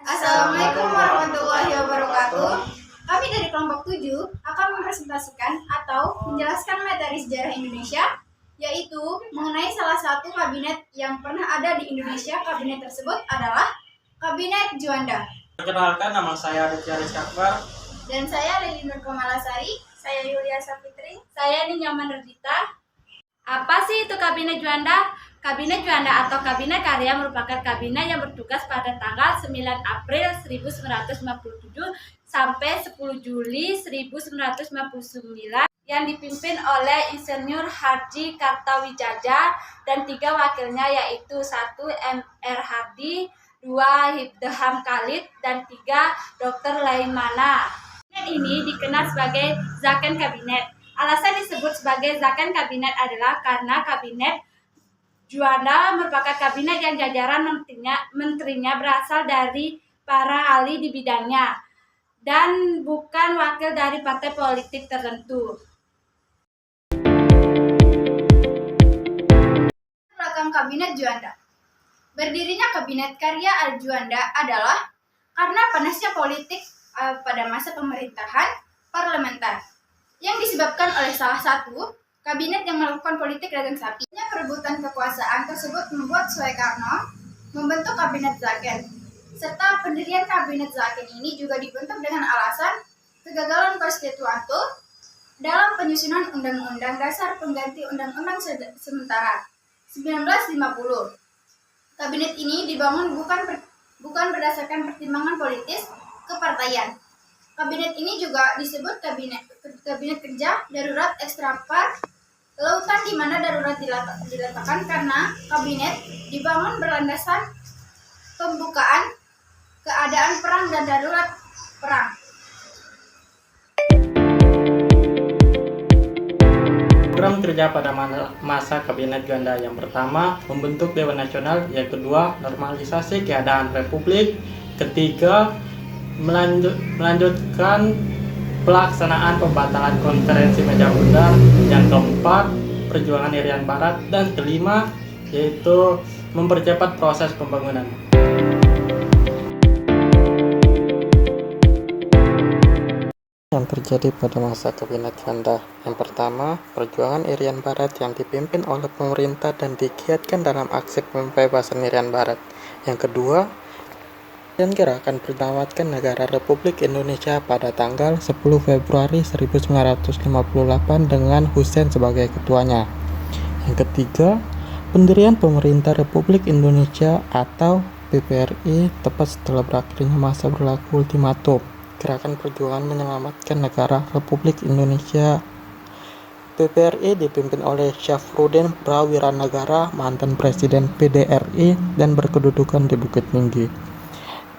Assalamualaikum warahmatullahi wabarakatuh. Kami dari kelompok 7 akan mempresentasikan atau menjelaskan materi sejarah Indonesia, yaitu mengenai salah satu kabinet yang pernah ada di Indonesia. Kabinet tersebut adalah Kabinet Juanda. Perkenalkan, nama saya Rizky Akbar. Dan saya Lili Nur Komalasari. Saya Yulia Safitri. Saya Ninyaman Rudita. Apa sih itu Kabinet Juanda? Kabinet Juanda atau Kabinet Karya merupakan kabinet yang bertugas pada tanggal 9 April 1957 sampai 10 Juli 1959 yang dipimpin oleh Insinyur Harji Kartawijaya dan 3 wakilnya, yaitu 1 M.R. Hardi, 2 Hidham Khalid, dan 3 Dr. Laimana. Kabinet ini dikenal sebagai Zakon Kabinet. Alasan disebut sebagai Zakon Kabinet adalah karena Kabinet Juanda merupakan kabinet yang jajaran menterinya berasal dari para ahli di bidangnya dan bukan wakil dari partai politik tertentu. Belakang Kabinet Juanda. Berdirinya Kabinet Karya Juanda adalah karena panasnya politik pada masa pemerintahan parlementer yang disebabkan oleh salah satu kabinet yang melakukan politik dagang sapi. Perebutan kekuasaan tersebut membuat Soekarno membentuk Kabinet Zakon. Serta pendirian Kabinet Zakon ini juga dibentuk dengan alasan kegagalan konstituante dalam penyusunan Undang-Undang Dasar pengganti Undang-Undang sementara 1950. Kabinet ini dibangun bukan berdasarkan pertimbangan politis kepartaian. Kabinet ini juga disebut kabinet kerja darurat ekstrapar lautan, di mana darurat diletakkan karena kabinet dibangun berlandaskan pembukaan keadaan perang dan darurat perang. Program kerja pada masa Kabinet Juanda: yang pertama, membentuk Dewan Nasional; yang kedua, normalisasi keadaan Republik; ketiga, melanjutkan pelaksanaan pembatalan konferensi meja bundar; yang keempat, perjuangan Irian Barat; dan kelima, yaitu mempercepat proses pembangunan. Yang terjadi pada masa Kabinet Juanda: yang pertama, perjuangan Irian Barat yang dipimpin oleh pemerintah dan digiatkan dalam aksi pembebasan Irian Barat; yang kedua, dan gerakan menyelamatkan negara Republik Indonesia pada tanggal 10 Februari 1958 dengan Hussein sebagai ketuanya; yang ketiga, pendirian Pemerintah Republik Indonesia atau PPRI tepat setelah berakhirnya masa berlaku ultimatum gerakan perjuangan menyelamatkan negara Republik Indonesia. PPRI dipimpin oleh Syafruddin Prawiranegara, mantan Presiden PDRI dan berkedudukan di Bukit Tinggi.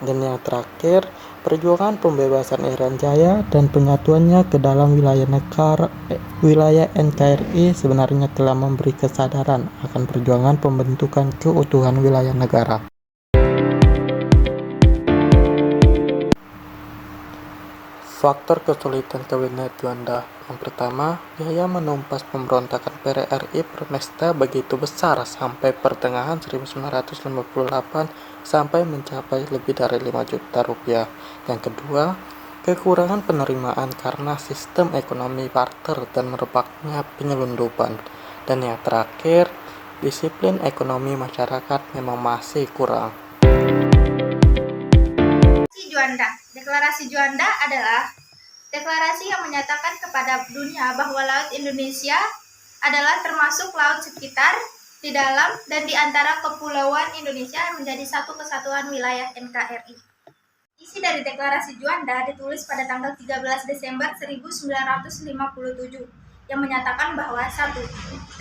Dan yang terakhir, perjuangan pembebasan Irian Jaya dan penyatuannya ke dalam wilayah NKRI sebenarnya telah memberi kesadaran akan perjuangan pembentukan keutuhan wilayah negara. Faktor kesulitan Kabinet Juanda: yang pertama, biaya menumpas pemberontakan PRRI Promesta begitu besar sampai pertengahan 1958 sampai mencapai lebih dari 5 juta rupiah. Yang kedua, kekurangan penerimaan karena sistem ekonomi barter dan merebaknya penyelundupan. Dan yang terakhir, disiplin ekonomi masyarakat memang masih kurang. Deklarasi Juanda adalah deklarasi yang menyatakan kepada dunia bahwa Laut Indonesia adalah termasuk laut sekitar, di dalam, dan di antara kepulauan Indonesia menjadi satu kesatuan wilayah NKRI. Isi dari Deklarasi Juanda ditulis pada tanggal 13 Desember 1957 yang menyatakan bahwa 1.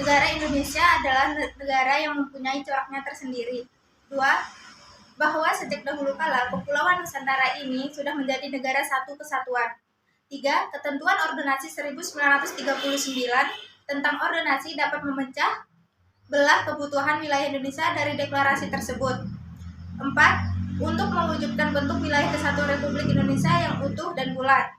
Negara Indonesia adalah negara yang mempunyai coraknya tersendiri. 2. Bahwa sejak dahulu kala Kepulauan Nusantara ini sudah menjadi negara satu kesatuan. 3. Ketentuan Ordonansi 1939 tentang ordonansi dapat memecah belah kebutuhan wilayah Indonesia dari deklarasi tersebut. 4. Untuk mewujudkan bentuk wilayah kesatuan Republik Indonesia yang utuh dan bulat.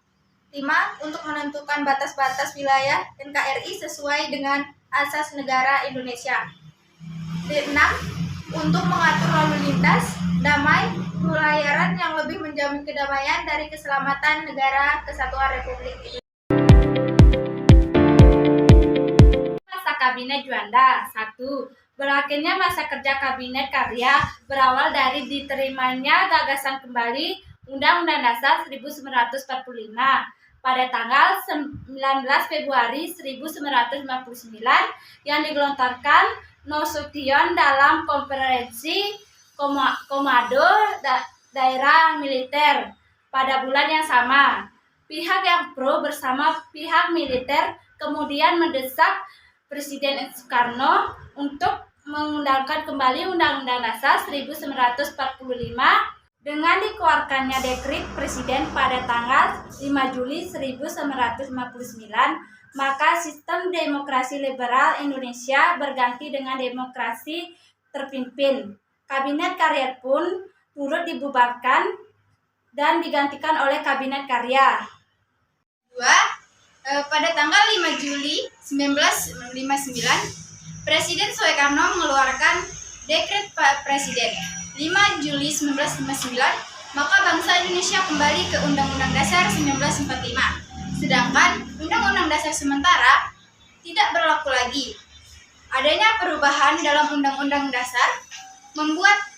5. Untuk menentukan batas-batas wilayah NKRI sesuai dengan asas negara Indonesia. 6. Untuk mengatur lalu lintas damai, pelayaran yang menjamin kedamaian dari keselamatan negara kesatuan Republik Indonesia. Masa Kabinet Juanda. 1. Berakhirnya masa kerja Kabinet Karya berawal dari diterimanya gagasan kembali Undang-Undang Dasar 1945 pada tanggal 19 Februari 1959 yang digelontorkan Nasution dalam konferensi Komando Daerah Militer pada bulan yang sama. Pihak yang pro bersama pihak militer kemudian mendesak Presiden Soekarno untuk mengundangkan kembali Undang-Undang Dasar 1945 dengan dikeluarkannya dekret Presiden pada tanggal 5 Juli 1959, maka sistem demokrasi liberal Indonesia berganti dengan demokrasi terpimpin. Kabinet Karya pun turut dibubarkan dan digantikan oleh Kabinet Karya. 2. Pada tanggal 5 Juli 1959, Presiden Soekarno mengeluarkan Dekret Presiden 5 Juli 1959, maka bangsa Indonesia kembali ke Undang-Undang Dasar 1945. Sedangkan Undang-Undang Dasar sementara tidak berlaku lagi. Adanya perubahan dalam Undang-Undang Dasar membuat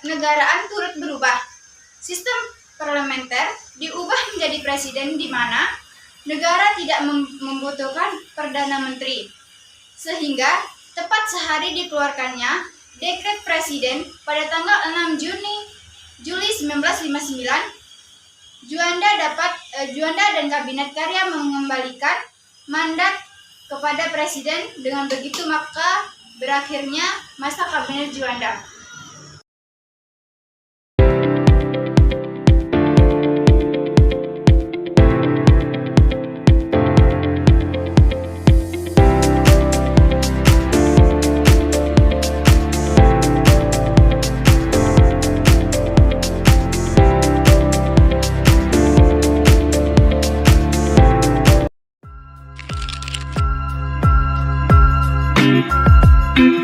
negaraan turut berubah. Sistem parlementer diubah menjadi presiden di mana negara tidak membutuhkan Perdana Menteri. Sehingga tepat sehari dikeluarkannya Dekret Presiden pada tanggal 6 Juli 1959, Juanda dan Kabinet Karya mengembalikan mandat kepada Presiden. Dengan begitu maka berakhirnya masa Kabinet Juanda. Thank you.